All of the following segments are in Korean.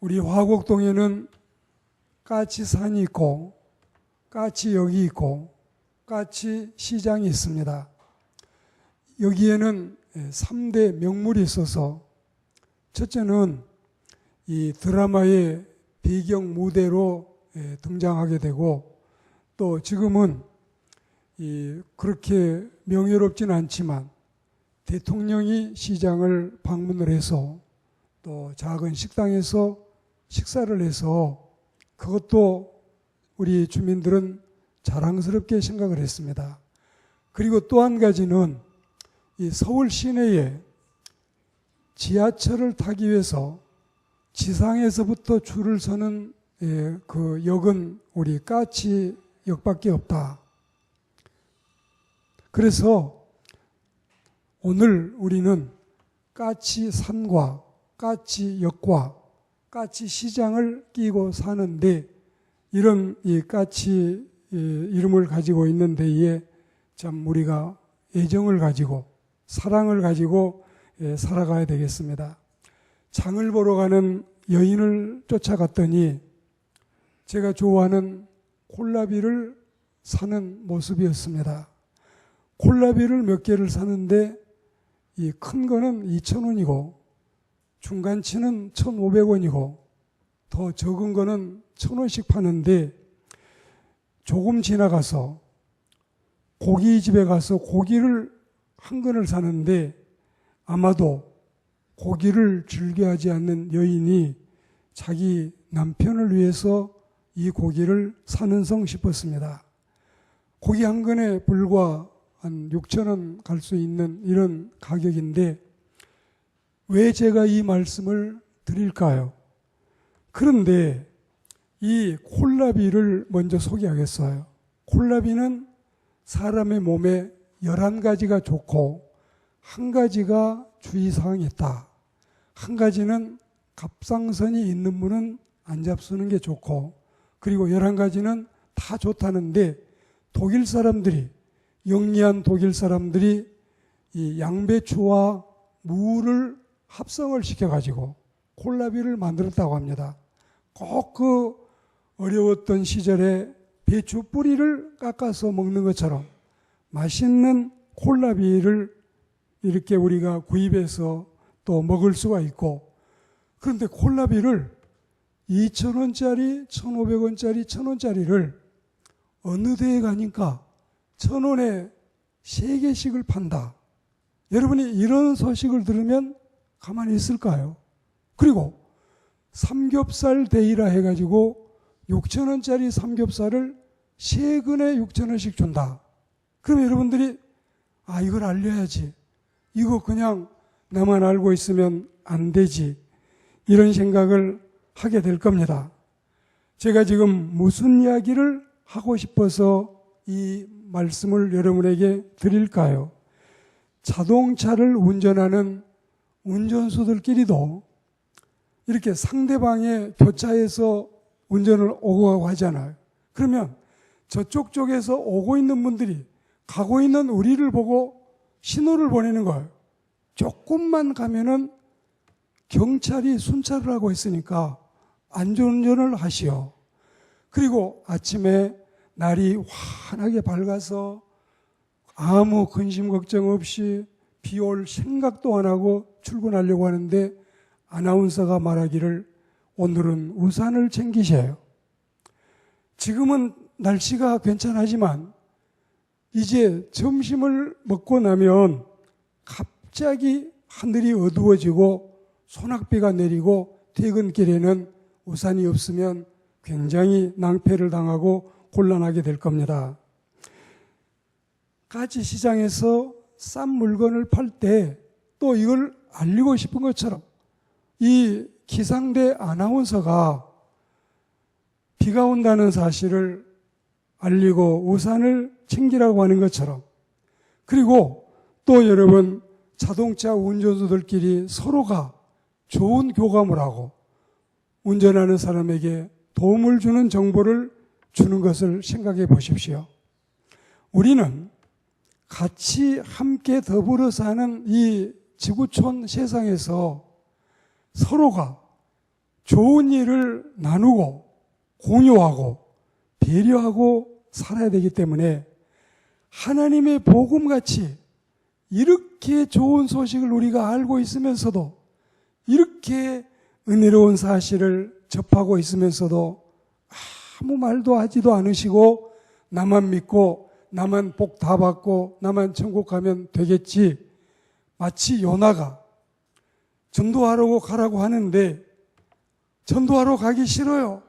우리 화곡동에는 까치산이 있고 까치역이 있고 까치시장이 있습니다. 여기에는 3대 명물이 있어서 첫째는 이 드라마의 배경 무대로 등장하게 되고, 또 지금은 그렇게 명예롭지는 않지만 대통령이 시장을 방문을 해서 또 작은 식당에서 식사를 해서 그것도 우리 주민들은 자랑스럽게 생각을 했습니다. 그리고 또 한 가지는 이 서울 시내에 지하철을 타기 위해서 지상에서부터 줄을 서는 그 역은 우리 까치역밖에 없다. 그래서 오늘 우리는 까치산과 까치역과 까치시장을 끼고 사는데, 이런 이 까치 이름을 가지고 있는 데에 참 우리가 애정을 가지고 사랑을 가지고 살아가야 되겠습니다. 장을 보러 가는 여인을 쫓아갔더니 제가 좋아하는 콜라비를 사는 모습이었습니다. 콜라비를 몇 개를 사는데 이 큰 거는 2,000원이고 중간치는 1,500원이고 더 적은 거는 1,000원씩 파는데, 조금 지나가서 고기집에 가서 고기를 한 근을 사는데 아마도 고기를 즐겨하지 않는 여인이 자기 남편을 위해서 이 고기를 사는성 싶었습니다. 고기 한 근에 불과 한 6,000원 갈 수 있는 이런 가격인데 왜 제가 이 말씀을 드릴까요? 그런데 이 콜라비를 먼저 소개하겠어요. 콜라비는 사람의 몸에 11가지가 좋고 한 가지가 주의사항이 있다. 한 가지는 갑상선이 있는 분은 안 잡수는 게 좋고, 그리고 11가지는 다 좋다는데 독일 사람들이, 영리한 독일 사람들이 이 양배추와 무를 합성을 시켜가지고 콜라비를 만들었다고 합니다. 꼭 그 어려웠던 시절에 배추 뿌리를 깎아서 먹는 것처럼 맛있는 콜라비를 이렇게 우리가 구입해서 또 먹을 수가 있고, 그런데 콜라비를 2,000원짜리, 1,500원짜리, 1,000원짜리를 어느 데에 가니까 1,000원에 3개씩을 판다. 여러분이 이런 소식을 들으면 가만히 있을까요? 그리고 삼겹살 데이라 해가지고 6,000원짜리 삼겹살을 3근에 6,000원씩 준다. 그럼 여러분들이 이걸 알려야지. 이거 그냥 나만 알고 있으면 안 되지. 이런 생각을 하게 될 겁니다. 제가 지금 무슨 이야기를 하고 싶어서 이 말씀을 여러분에게 드릴까요? 자동차를 운전하는 운전수들끼리도 이렇게 상대방의 교차에서 운전을 오고 가고 하잖아요. 그러면 저쪽 쪽에서 오고 있는 분들이 가고 있는 우리를 보고 신호를 보내는 거예요. 조금만 가면은 경찰이 순찰을 하고 있으니까 안전운전을 하시오. 그리고 아침에 날이 환하게 밝아서 아무 근심 걱정 없이 비 올 생각도 안 하고 출근하려고 하는데 아나운서가 말하기를 오늘은 우산을 챙기셔요. 지금은 날씨가 괜찮지만 이제 점심을 먹고 나면 갑자기 하늘이 어두워지고 소낙비가 내리고 퇴근길에는 우산이 없으면 굉장히 낭패를 당하고 곤란하게 될 겁니다. 까치시장에서 싼 물건을 팔 때 또 이걸 알리고 싶은 것처럼 이 기상대 아나운서가 비가 온다는 사실을 알리고 우산을 챙기라고 하는 것처럼, 그리고 또 여러분 자동차 운전수들끼리 서로가 좋은 교감을 하고 운전하는 사람에게 도움을 주는 정보를 주는 것을 생각해 보십시오. 우리는 같이 함께 더불어 사는 이 지구촌 세상에서 서로가 좋은 일을 나누고 공유하고 배려하고 살아야 되기 때문에 하나님의 복음같이 이렇게 좋은 소식을 우리가 알고 있으면서도 이렇게 은혜로운 사실을 접하고 있으면서도 아무 말도 하지도 않으시고 나만 믿고 나만 복 다 받고 나만 천국 가면 되겠지. 마치 요나가 전도하러 가라고 하는데 전도하러 가기 싫어요.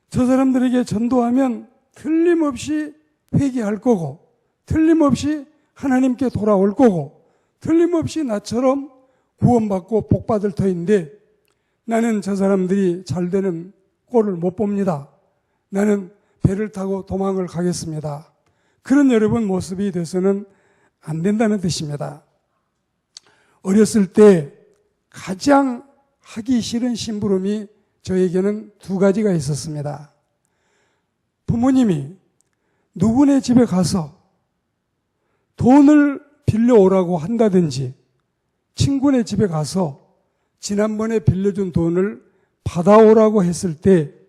저 사람들에게 전도하면 틀림없이 회개할 거고 틀림없이 하나님께 돌아올 거고 틀림없이 나처럼 구원받고 복받을 터인데 나는 저 사람들이 잘 되는 꼴을 못 봅니다. 나는 배를 타고 도망을 가겠습니다. 그런 여러분 모습이 돼서는 안 된다는 뜻입니다. 어렸을 때 가장 하기 싫은 심부름이 저에게는 두 가지가 있었습니다. 부모님이 누구네 집에 가서 돈을 빌려오라고 한다든지 친구네 집에 가서 지난번에 빌려준 돈을 받아오라고 했을 때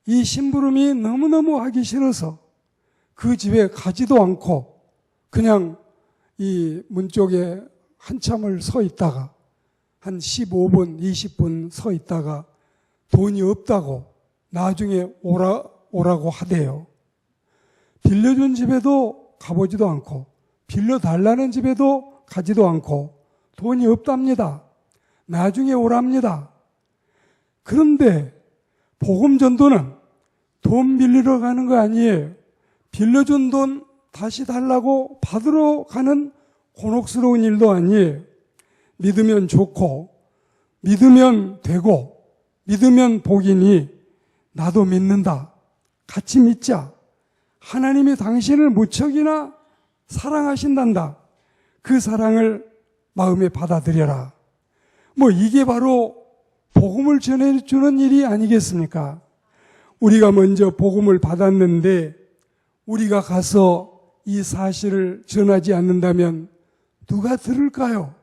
이 심부름이 너무너무 하기 싫어서 그 집에 가지도 않고 그냥 이 문 쪽에 한참을 서 있다가 한 15분, 20분 서 있다가 돈이 없다고 나중에 오라고 하대요. 빌려준 집에도 가보지도 않고 빌려달라는 집에도 가지도 않고 돈이 없답니다. 나중에 오랍니다. 그런데 복음 전도는 돈 빌리러 가는 거 아니에요. 빌려준 돈 다시 달라고 받으러 가는 곤혹스러운 일도 아니에요. 믿으면 좋고 믿으면 되고 믿으면 복이니 나도 믿는다. 같이 믿자. 하나님이 당신을 무척이나 사랑하신단다. 그 사랑을 마음에 받아들여라. 이게 바로 복음을 전해주는 일이 아니겠습니까? 우리가 먼저 복음을 받았는데 우리가 가서 이 사실을 전하지 않는다면 누가 들을까요?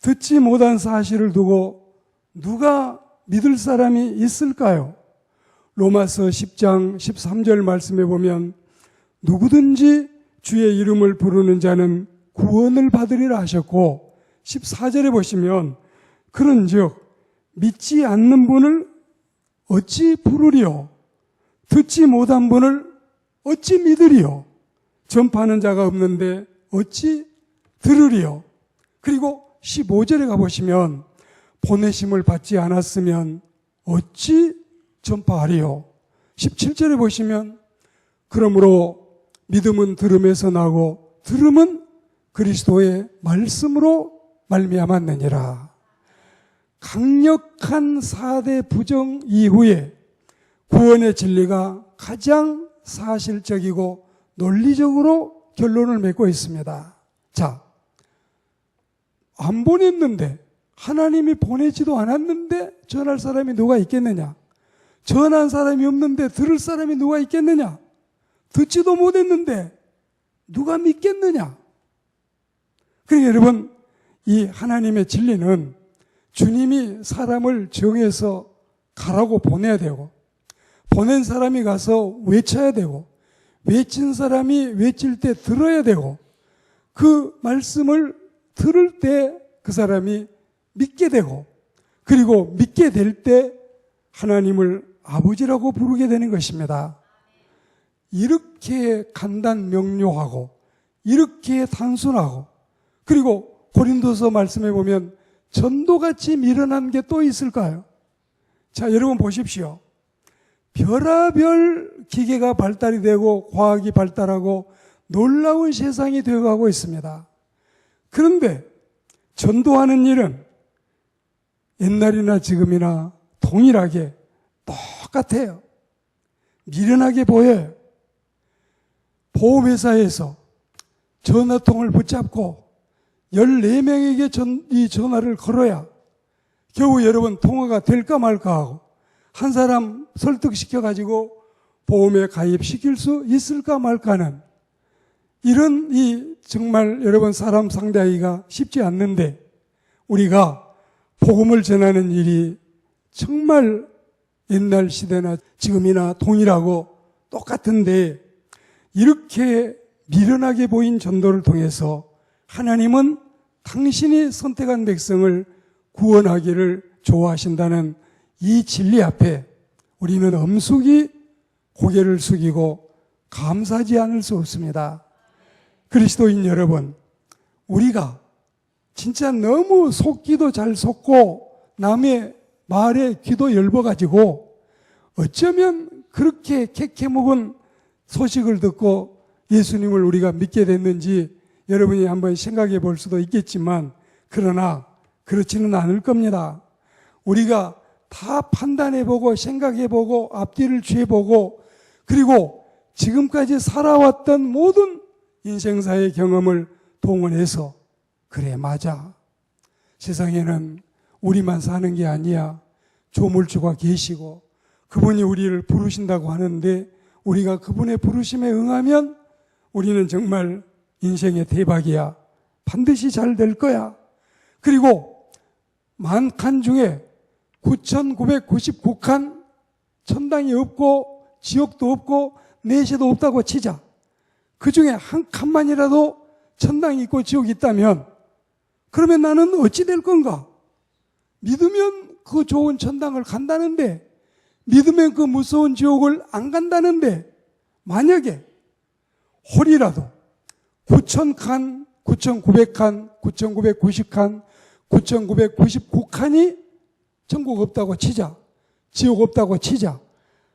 듣지 못한 사실을 두고 누가 믿을 사람이 있을까요? 로마서 10장 13절 말씀에 보면 누구든지 주의 이름을 부르는 자는 구원을 받으리라 하셨고 14절에 보시면 그런즉 믿지 않는 분을 어찌 부르리요? 듣지 못한 분을 어찌 믿으리요? 전파하는 자가 없는데 어찌 들으리요? 그리고 15절에 가보시면 보내심을 받지 않았으면 어찌 전파하리요? 17절에 보시면 그러므로 믿음은 들음에서 나고 들음은 그리스도의 말씀으로 말미암았느니라. 강력한 4대 부정 이후에 구원의 진리가 가장 사실적이고 논리적으로 결론을 맺고 있습니다. 자, 안 보냈는데 하나님이 보내지도 않았는데 전할 사람이 누가 있겠느냐? 전한 사람이 없는데 들을 사람이 누가 있겠느냐? 듣지도 못했는데 누가 믿겠느냐? 그러니까 여러분, 이 하나님의 진리는 주님이 사람을 정해서 가라고 보내야 되고 보낸 사람이 가서 외쳐야 되고 외친 사람이 외칠 때 들어야 되고 그 말씀을 들을 때 그 사람이 믿게 되고 그리고 믿게 될 때 하나님을 아버지라고 부르게 되는 것입니다. 이렇게 간단 명료하고 이렇게 단순하고 그리고 고린도서 말씀해 보면 전도같이 미련한 게 또 있을까요? 자, 여러분 보십시오. 별하별 기계가 발달이 되고 과학이 발달하고 놀라운 세상이 되어가고 있습니다. 그런데 전도하는 일은 옛날이나 지금이나 동일하게 똑같아요. 미련하게 보여요. 보험회사에서 전화통을 붙잡고 14명에게 이 전화를 걸어야 겨우 여러분 통화가 될까 말까 하고 한 사람 설득시켜가지고 보험에 가입시킬 수 있을까 말까는 이런 정말 여러분 사람 상대하기가 쉽지 않는데 우리가 복음을 전하는 일이 정말 옛날 시대나 지금이나 동일하고 똑같은데 이렇게 미련하게 보인 전도를 통해서 하나님은 당신이 선택한 백성을 구원하기를 좋아하신다는 이 진리 앞에 우리는 엄숙히 고개를 숙이고 감사하지 않을 수 없습니다. 그리스도인 여러분, 우리가 진짜 너무 속기도 잘 속고 남의 말에 귀도 열버가지고 어쩌면 그렇게 캐캐묵은 소식을 듣고 예수님을 우리가 믿게 됐는지 여러분이 한번 생각해 볼 수도 있겠지만 그러나 그렇지는 않을 겁니다. 우리가 다 판단해보고 생각해보고 앞뒤를 취해보고 그리고 지금까지 살아왔던 모든 인생사의 경험을 동원해서 그래 맞아. 세상에는 우리만 사는 게 아니야. 조물주가 계시고 그분이 우리를 부르신다고 하는데 우리가 그분의 부르심에 응하면 우리는 정말 인생의 대박이야. 반드시 잘 될 거야. 그리고 10,000칸 중에 9,999칸 천당이 없고 지옥도 없고 내세도 없다고 치자. 그 중에 한 칸만이라도 천당이 있고 지옥이 있다면 그러면 나는 어찌 될 건가? 믿으면 그 좋은 천당을 간다는데 믿으면 그 무서운 지옥을 안 간다는데 만약에 홀이라도 9,000칸, 9,900칸, 9,990칸, 9,999칸이 천국 없다고 치자. 지옥 없다고 치자.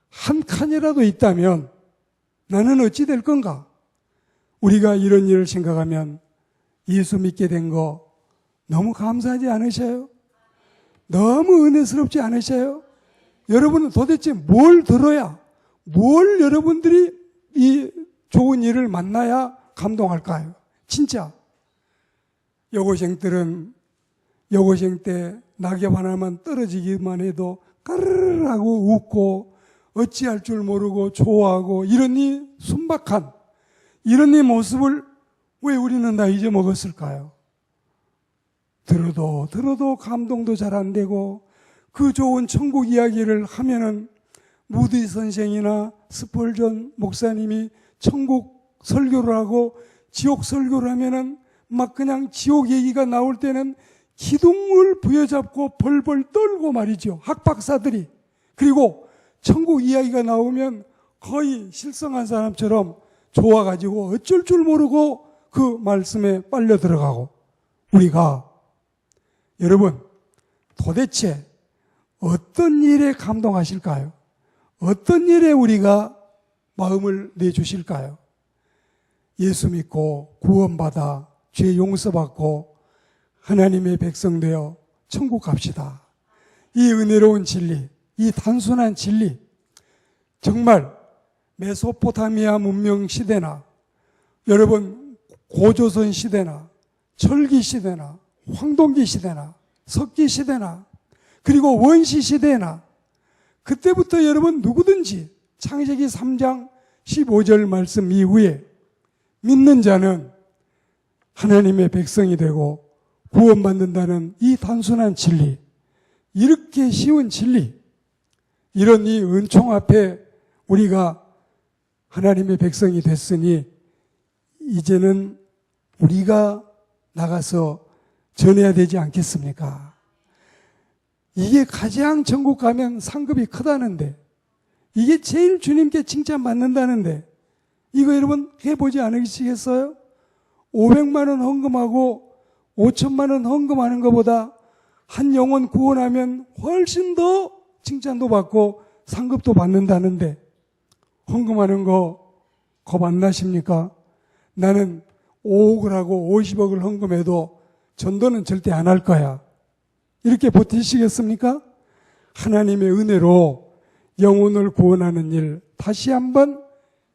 한 칸이라도 있다면 나는 어찌 될 건가? 우리가 이런 일을 생각하면 예수 믿게 된 거 너무 감사하지 않으셔요? 너무 은혜스럽지 않으셔요? 여러분은 도대체 뭘 들어야, 뭘 여러분들이 이 좋은 일을 만나야 감동할까요? 진짜. 여고생들은 여고생 때 낙엽 하나만 떨어지기만 해도 까르르 하고 웃고 어찌할 줄 모르고 좋아하고 이런 이 순박한 이런 이 모습을 왜 우리는 다 잊어먹었을까요? 들어도 감동도 잘 안 되고 그 좋은 천국 이야기를 하면은 무디 선생이나 스펄전 목사님이 천국 설교를 하고 지옥 설교를 하면은 막 그냥 지옥 얘기가 나올 때는 기둥을 부여잡고 벌벌 떨고 말이죠. 학박사들이. 그리고 천국 이야기가 나오면 거의 실성한 사람처럼 좋아가지고 어쩔 줄 모르고 그 말씀에 빨려 들어가고 우리가 여러분 도대체 어떤 일에 감동하실까요? 어떤 일에 우리가 마음을 내주실까요? 예수 믿고 구원받아 죄 용서받고 하나님의 백성 되어 천국 갑시다. 이 은혜로운 진리, 이 단순한 진리, 정말 메소포타미아 문명 시대나 여러분 고조선 시대나 철기 시대나 황동기 시대나 석기 시대나 그리고 원시 시대나 그때부터 여러분 누구든지 창세기 3장 15절 말씀 이후에 믿는 자는 하나님의 백성이 되고 구원받는다는 이 단순한 진리, 이렇게 쉬운 진리, 이런 이 은총 앞에 우리가 하나님의 백성이 됐으니 이제는 우리가 나가서 전해야 되지 않겠습니까? 이게 가장 천국 가면 상급이 크다는데 이게 제일 주님께 칭찬받는다는데 이거 여러분 해보지 않으시겠어요? 500만 원 헌금하고 5천만 원 헌금하는 것보다 한 영혼 구원하면 훨씬 더 칭찬도 받고 상급도 받는다는데 헌금하는 거 겁 안 나십니까? 나는 5억을 하고 50억을 헌금해도 전도는 절대 안 할 거야. 이렇게 버티시겠습니까? 하나님의 은혜로 영혼을 구원하는 일 다시 한번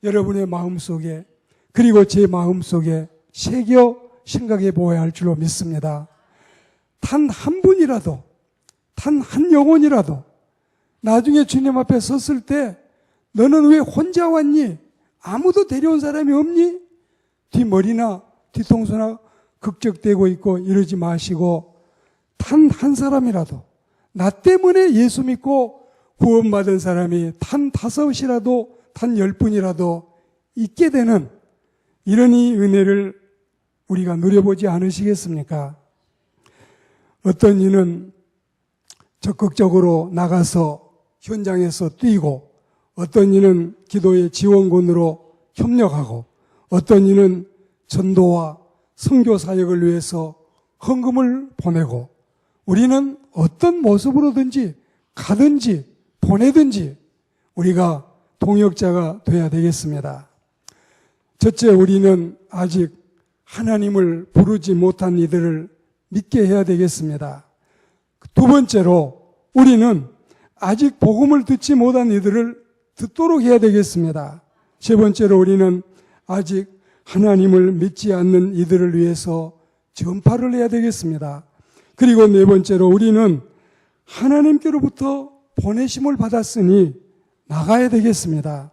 여러분의 마음속에 그리고 제 마음속에 새겨 생각해 보아야 할 줄로 믿습니다. 단 한 분이라도 단 한 영혼이라도 나중에 주님 앞에 섰을 때 너는 왜 혼자 왔니? 아무도 데려온 사람이 없니? 뒷머리나 뒤통수나 극적대고 있고 이러지 마시고 단 한 사람이라도 나 때문에 예수 믿고 구원받은 사람이 단 5이라도 단 10분이라도 있게 되는 이런 이 은혜를 우리가 누려보지 않으시겠습니까? 어떤 이는 적극적으로 나가서 현장에서 뛰고, 어떤 이는 기도의 지원군으로 협력하고, 어떤 이는 전도와 선교 사역을 위해서 헌금을 보내고, 우리는 어떤 모습으로든지 가든지 보내든지 우리가 동역자가 돼야 되겠습니다. 첫째, 우리는 아직 하나님을 부르지 못한 이들을 믿게 해야 되겠습니다. 두 번째로, 우리는 아직 복음을 듣지 못한 이들을 듣도록 해야 되겠습니다. 세 번째로, 우리는 아직 하나님을 믿지 않는 이들을 위해서 전파를 해야 되겠습니다. 그리고 네 번째로, 우리는 하나님께로부터 보내심을 받았으니 나가야 되겠습니다.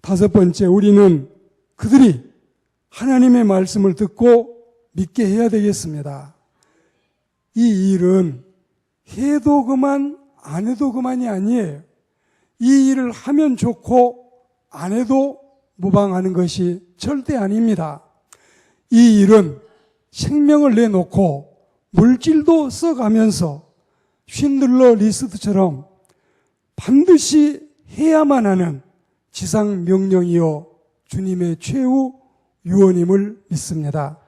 다섯 번째, 우리는 그들이 하나님의 말씀을 듣고 믿게 해야 되겠습니다. 이 일은 해도 그만 안 해도 그만이 아니에요. 이 일을 하면 좋고 안 해도 무방하는 것이 절대 아닙니다. 이 일은 생명을 내놓고 물질도 써가면서 쉰들러 리스트처럼 반드시 해야만 하는 지상 명령이요 주님의 최후 유언임을 믿습니다.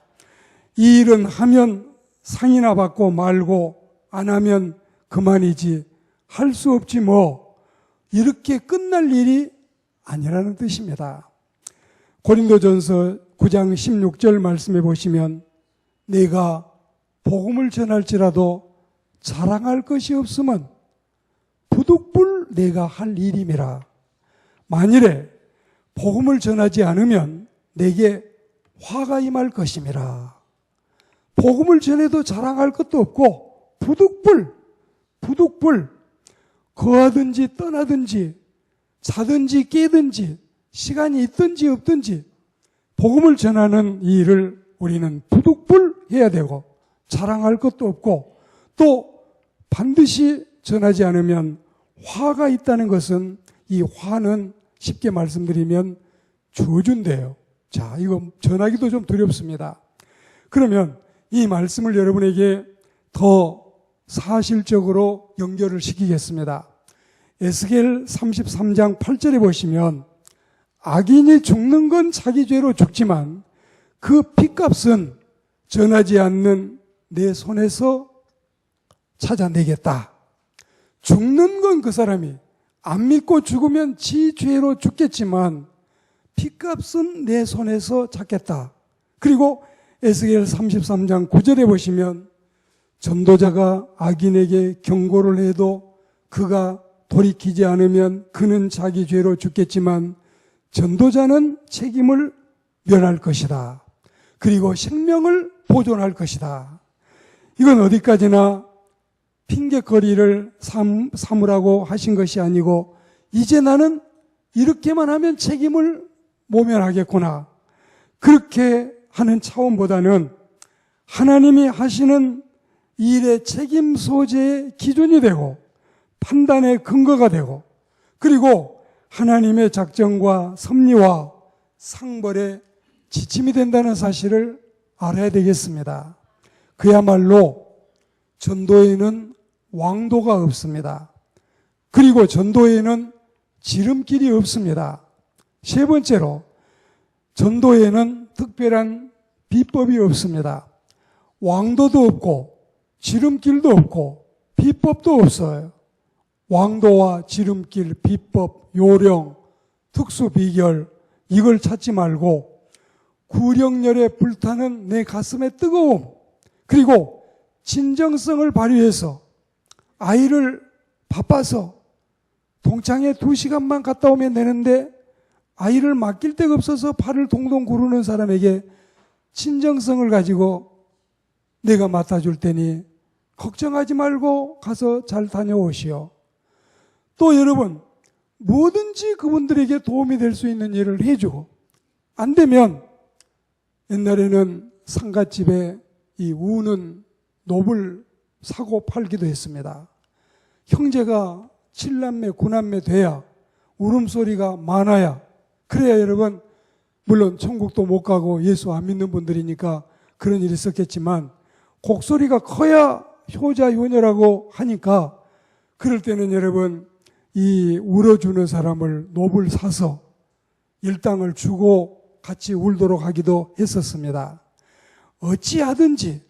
이 일은 하면 상이나 받고 말고 안 하면 그만이지 할 수 없지 뭐, 이렇게 끝날 일이 아니라는 뜻입니다. 고린도전서 9장 16절 말씀해 보시면, 내가 복음을 전할지라도 자랑할 것이 없으면 부득불 내가 할 일임이라. 만일에 복음을 전하지 않으면 내게 화가 임할 것임이라. 복음을 전해도 자랑할 것도 없고 부득불 거하든지 떠나든지 자든지 깨든지 시간이 있든지 없든지 복음을 전하는 이 일을 우리는 부득불 해야 되고, 자랑할 것도 없고, 또 반드시 전하지 않으면 화가 있다는 것은, 이 화는 쉽게 말씀드리면 저주인데요. 자, 이거 전하기도 좀 두렵습니다. 그러면 이 말씀을 여러분에게 더 사실적으로 연결을 시키겠습니다. 에스겔 33장 8절에 보시면, 악인이 죽는 건 자기 죄로 죽지만 그 핏값은 전하지 않는 내 손에서 찾아내겠다. 죽는 건 그 사람이 안 믿고 죽으면 지 죄로 죽겠지만 핏값은 내 손에서 찾겠다. 그리고 에스겔 33장 9절에 보시면, 전도자가 악인에게 경고를 해도 그가 돌이키지 않으면 그는 자기 죄로 죽겠지만 전도자는 책임을 면할 것이다. 그리고 생명을 보존할 것이다. 이건 어디까지나 핑계거리를 삼으라고 하신 것이 아니고, 이제 나는 이렇게만 하면 책임을 모면하겠구나, 그렇게 하는 차원보다는 하나님이 하시는 일의 책임 소재의 기준이 되고 판단의 근거가 되고, 그리고 하나님의 작정과 섭리와 상벌의 지침이 된다는 사실을 알아야 되겠습니다. 그야말로 전도에는 왕도가 없습니다. 그리고 전도에는 지름길이 없습니다. 세 번째로, 전도에는 특별한 비법이 없습니다. 왕도도 없고 지름길도 없고 비법도 없어요. 왕도와 지름길, 비법, 요령, 특수 비결, 이걸 찾지 말고 구령열에 불타는 내 가슴의 뜨거움, 그리고 진정성을 발휘해서 아이를 바빠서 동창회 2시간만 갔다 오면 되는데 아이를 맡길 데가 없어서 팔을 동동 구르는 사람에게 친정성을 가지고 내가 맡아줄 테니 걱정하지 말고 가서 잘 다녀오시오. 또 여러분, 뭐든지 그분들에게 도움이 될 수 있는 일을 해주고, 안 되면 옛날에는 상갓집에 이 우는 놋을 사고 팔기도 했습니다. 형제가 7남매, 9남매 돼야 울음소리가 많아야, 그래야 여러분, 물론 천국도 못 가고 예수 안 믿는 분들이니까 그런 일이 있었겠지만 곡소리가 커야 효자 효녀라고 하니까 그럴 때는 여러분 이 울어주는 사람을 놉을 사서 일당을 주고 같이 울도록 하기도 했었습니다. 어찌하든지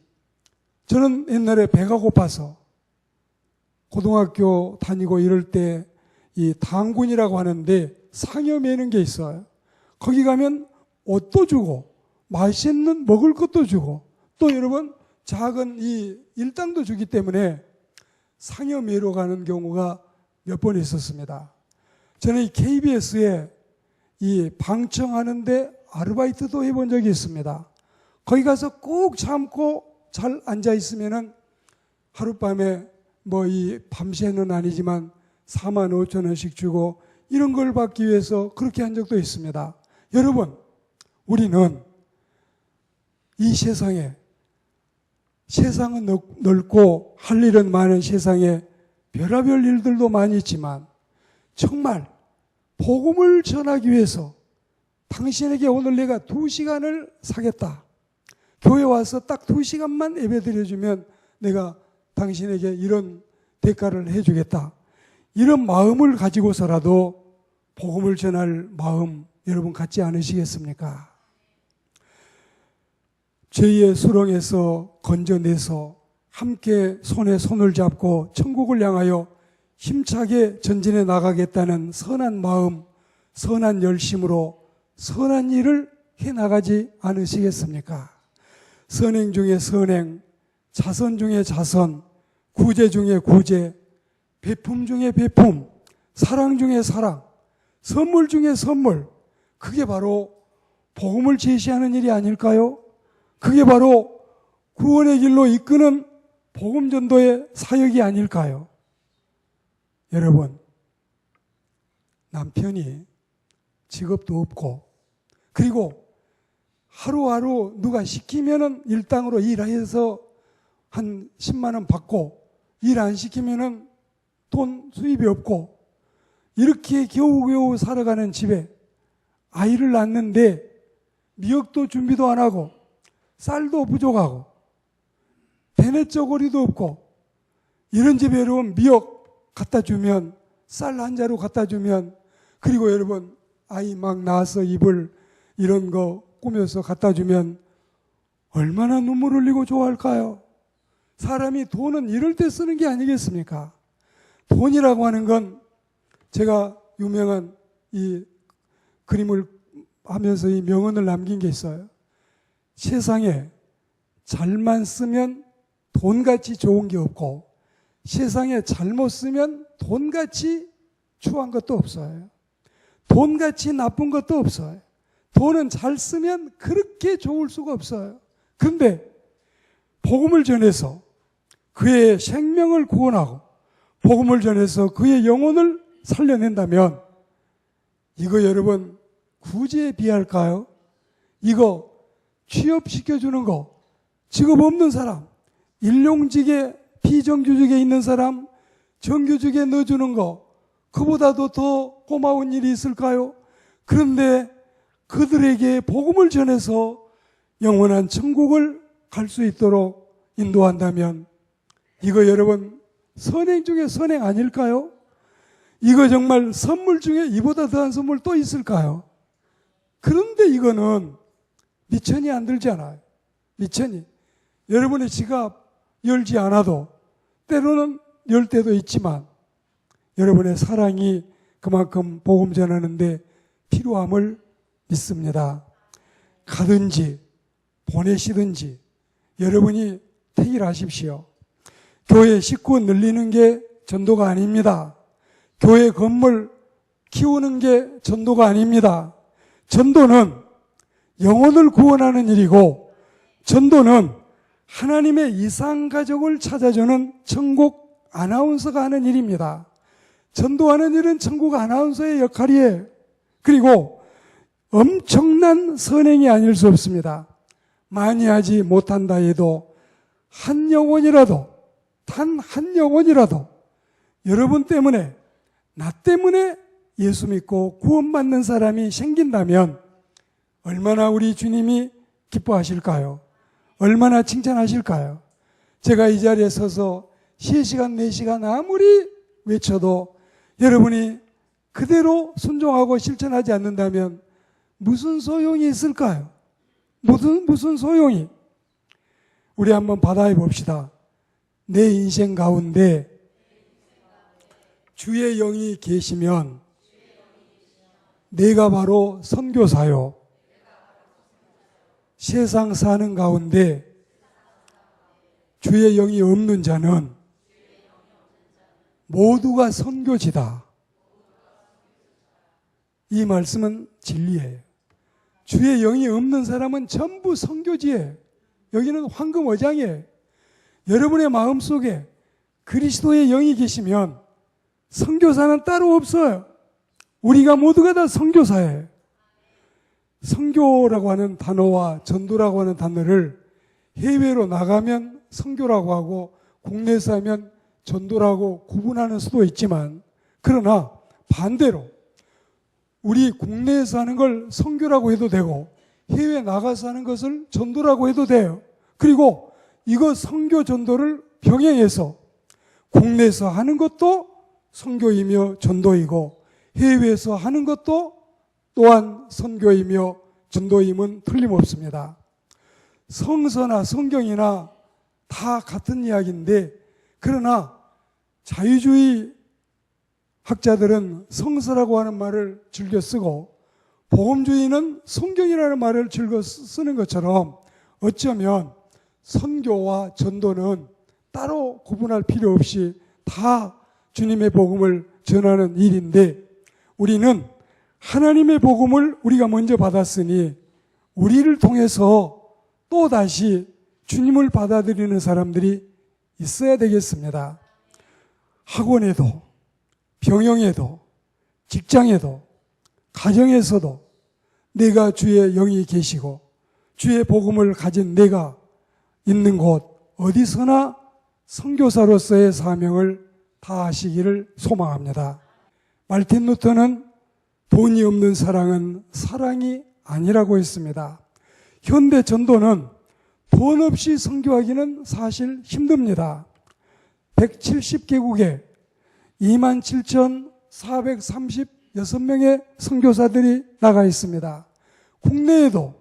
저는 옛날에 배가 고파서 고등학교 다니고 이럴 때 이 당군이라고 하는데 상여 매는 게 있어요. 거기 가면 옷도 주고 맛있는 먹을 것도 주고 또 여러분 작은 이 일당도 주기 때문에 상여 매러 가는 경우가 몇 번 있었습니다. 저는 이 KBS에 이 방청하는데 아르바이트도 해본 적이 있습니다. 거기 가서 꼭 참고 잘 앉아 있으면은 하룻밤에 뭐 이 밤새는 아니지만 4만 5천 원씩 주고 이런 걸 받기 위해서 그렇게 한 적도 있습니다. 여러분, 우리는 이 세상에 세상은 넓고 할 일은 많은 세상에 별의별 일들도 많이 있지만 정말 복음을 전하기 위해서 당신에게 오늘 내가 2시간을 사겠다. 교회 와서 딱 2시간만 예배드려주면 내가 당신에게 이런 대가를 해주겠다. 이런 마음을 가지고서라도 복음을 전할 마음 여러분 갖지 않으시겠습니까? 죄의 수렁에서 건져내서 함께 손에 손을 잡고 천국을 향하여 힘차게 전진해 나가겠다는 선한 마음, 선한 열심으로 선한 일을 해나가지 않으시겠습니까? 선행 중에 선행, 자선 중에 자선, 구제 중에 구제, 베품 중에 베품, 사랑 중에 사랑, 선물 중에 선물, 그게 바로 복음을 제시하는 일이 아닐까요? 그게 바로 구원의 길로 이끄는 복음 전도의 사역이 아닐까요? 여러분, 남편이 직업도 없고 그리고 하루하루 누가 시키면은 일당으로 일해서 한 10만 원 받고 일 안 시키면은 돈 수입이 없고 이렇게 겨우겨우 살아가는 집에 아이를 낳는데 미역도 준비도 안 하고 쌀도 부족하고 배냇저고리도 없고 이런 집에 여러분 미역 갖다 주면 쌀 한 자루 갖다 주면 그리고 여러분 아이 막 낳아서 입을 이런 거 꾸며서 갖다 주면 얼마나 눈물 흘리고 좋아할까요? 사람이 돈은 이럴 때 쓰는 게 아니겠습니까? 돈이라고 하는 건 제가 유명한 이 그림을 하면서 이 명언을 남긴 게 있어요. 세상에 잘만 쓰면 돈같이 좋은 게 없고 세상에 잘못 쓰면 돈같이 추한 것도 없어요. 돈같이 나쁜 것도 없어요. 돈은 잘 쓰면 그렇게 좋을 수가 없어요. 그런데 복음을 전해서 그의 생명을 구원하고 복음을 전해서 그의 영혼을 살려낸다면 이거 여러분 구제에 비할까요? 이거 취업시켜주는 거, 직업 없는 사람, 일용직에 비정규직에 있는 사람 정규직에 넣어주는 거 그보다도 더 고마운 일이 있을까요? 그런데 그들에게 복음을 전해서 영원한 천국을 갈 수 있도록 인도한다면 이거 여러분 선행 중에 선행 아닐까요? 이거 정말 선물 중에 이보다 더한 선물 또 있을까요? 그런데 이거는 미천이 안 들잖아요. 미천이. 여러분의 지갑 열지 않아도 때로는 열 때도 있지만 여러분의 사랑이 그만큼 복음 전하는데 필요함을 믿습니다. 가든지 보내시든지 여러분이 택일하십시오. 교회 식구 늘리는 게 전도가 아닙니다. 교회 건물 키우는 게 전도가 아닙니다. 전도는 영혼을 구원하는 일이고 전도는 하나님의 이상가족을 찾아주는 천국 아나운서가 하는 일입니다. 전도하는 일은 천국 아나운서의 역할이에요. 그리고 엄청난 선행이 아닐 수 없습니다. 많이 하지 못한다 해도 한 영혼이라도 단 한 영혼이라도 여러분 때문에, 나 때문에 예수 믿고 구원받는 사람이 생긴다면 얼마나 우리 주님이 기뻐하실까요? 얼마나 칭찬하실까요? 제가 이 자리에 서서 3시간, 4시간 아무리 외쳐도 여러분이 그대로 순종하고 실천하지 않는다면 무슨 소용이 있을까요? 무슨 소용이? 우리 한번 받아해 봅시다. 내 인생 가운데 주의 영이 계시면 내가 바로 선교사요. 세상 사는 가운데 주의 영이 없는 자는 모두가 선교지다. 이 말씀은 진리예요. 주의 영이 없는 사람은 전부 선교지예요. 여기는 황금어장이에요. 여러분의 마음속에 그리스도의 영이 계시면 선교사는 따로 없어요. 우리가 모두가 다 선교사예요. 선교라고 하는 단어와 전도라고 하는 단어를 해외로 나가면 선교라고 하고 국내에서 하면 전도라고 구분하는 수도 있지만, 그러나 반대로 우리 국내에서 하는 걸 선교라고 해도 되고 해외에 나가서 하는 것을 전도라고 해도 돼요. 그리고 이거 선교 전도를 병행해서 국내에서 하는 것도 선교이며 전도이고 해외에서 하는 것도 또한 선교이며 전도임은 틀림없습니다. 성서나 성경이나 다 같은 이야기인데, 그러나 자유주의 학자들은 성서라고 하는 말을 즐겨 쓰고 복음주의는 성경이라는 말을 즐겨 쓰는 것처럼 어쩌면 선교와 전도는 따로 구분할 필요 없이 다 주님의 복음을 전하는 일인데, 우리는 하나님의 복음을 우리가 먼저 받았으니 우리를 통해서 또다시 주님을 받아들이는 사람들이 있어야 되겠습니다. 학원에도, 병영에도, 직장에도, 가정에서도 내가 주의 영이 계시고 주의 복음을 가진 내가 있는 곳 어디서나 선교사로서의 사명을 다하시기를 소망합니다. 말틴 루터는 돈이 없는 사랑은 사랑이 아니라고 했습니다. 현대 전도는 돈 없이 선교하기는 사실 힘듭니다. 170개국에 27,436명의 선교사들이 나가 있습니다. 국내에도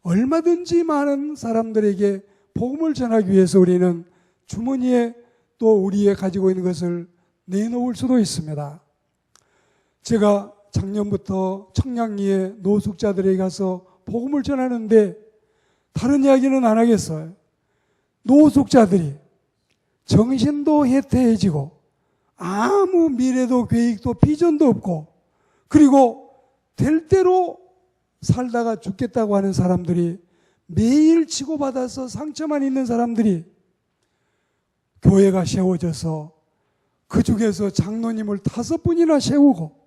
얼마든지 많은 사람들에게 복음을 전하기 위해서 우리는 주머니에 또 우리의 가지고 있는 것을 내놓을 수도 있습니다. 제가 작년부터 청량리에 노숙자들에게 가서 복음을 전하는데 다른 이야기는 안 하겠어요. 노숙자들이 정신도 해태해지고 아무 미래도 계획도 비전도 없고, 그리고 될 대로 살다가 죽겠다고 하는 사람들이 매일 치고받아서 상처만 있는 사람들이 교회가 세워져서 그 중에서 장로님을 5분이나 세우고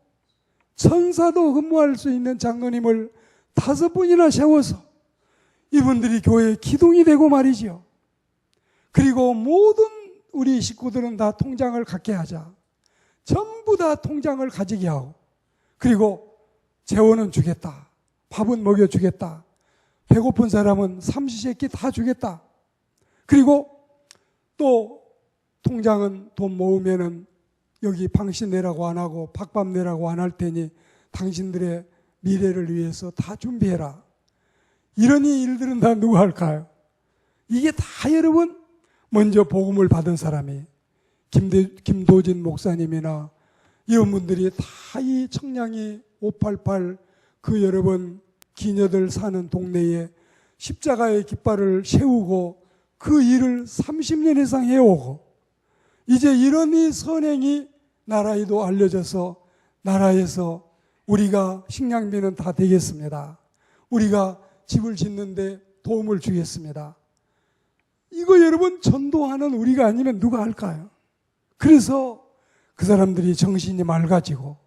천사도 흠모할 수 있는 장로님을 5분이나 세워서 이분들이 교회의 기둥이 되고 말이죠. 그리고 모든 우리 식구들은 다 통장을 갖게 하자. 전부 다 통장을 가지게 하고, 그리고 재원은 주겠다. 밥은 먹여주겠다. 배고픈 사람은 삼시세끼 다 주겠다. 그리고 또 통장은 돈 모으면은 여기 방신 내라고 안 하고 밥밥 내라고 안 할 테니 당신들의 미래를 위해서 다 준비해라. 이런 일들은 다 누가 할까요? 이게 다 여러분 먼저 복음을 받은 사람이 김도진 목사님이나 이런 분들이 다 이 청량리 588 그 여러분 기녀들 사는 동네에 십자가의 깃발을 세우고 그 일을 30년 이상 해오고, 이제 이런 이 선행이 나라에도 알려져서 나라에서 우리가 식량비는 다 되겠습니다. 우리가 집을 짓는데 도움을 주겠습니다. 이거 여러분 전도하는 우리가 아니면 누가 할까요? 그래서 그 사람들이 정신이 맑아지고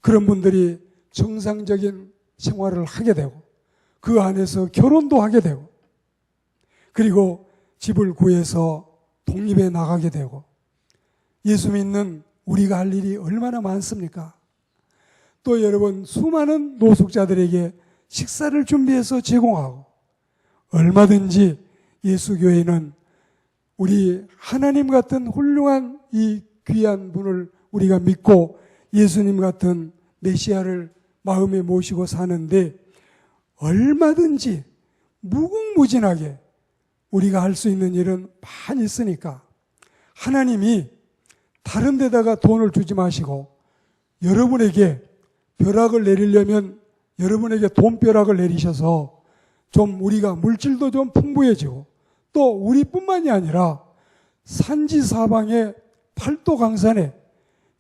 그런 분들이 정상적인 생활을 하게 되고 그 안에서 결혼도 하게 되고 그리고 집을 구해서 독립해 나가게 되고 예수 믿는 우리가 할 일이 얼마나 많습니까? 또 여러분, 수많은 노숙자들에게 식사를 준비해서 제공하고, 얼마든지 예수교회는 우리 하나님 같은 훌륭한 이 귀한 분을 우리가 믿고 예수님 같은 메시아를 마음에 모시고 사는데 얼마든지 무궁무진하게 우리가 할 수 있는 일은 많이 있으니까 하나님이 다른 데다가 돈을 주지 마시고 여러분에게 벼락을 내리려면 여러분에게 돈벼락을 내리셔서 좀 우리가 물질도 좀 풍부해지고 또 우리뿐만이 아니라 산지 사방의 팔도 강산에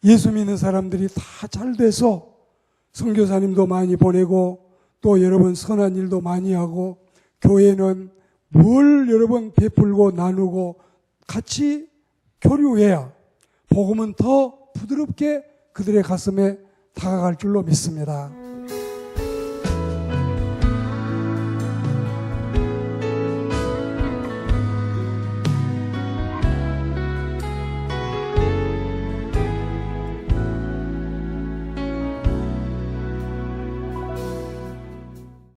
예수 믿는 사람들이 다 잘 돼서 선교사님도 많이 보내고 또 여러분 선한 일도 많이 하고 교회는 뭘 여러분 베풀고 나누고 같이 교류해야 복음은 더 부드럽게 그들의 가슴에 다가갈 줄로 믿습니다.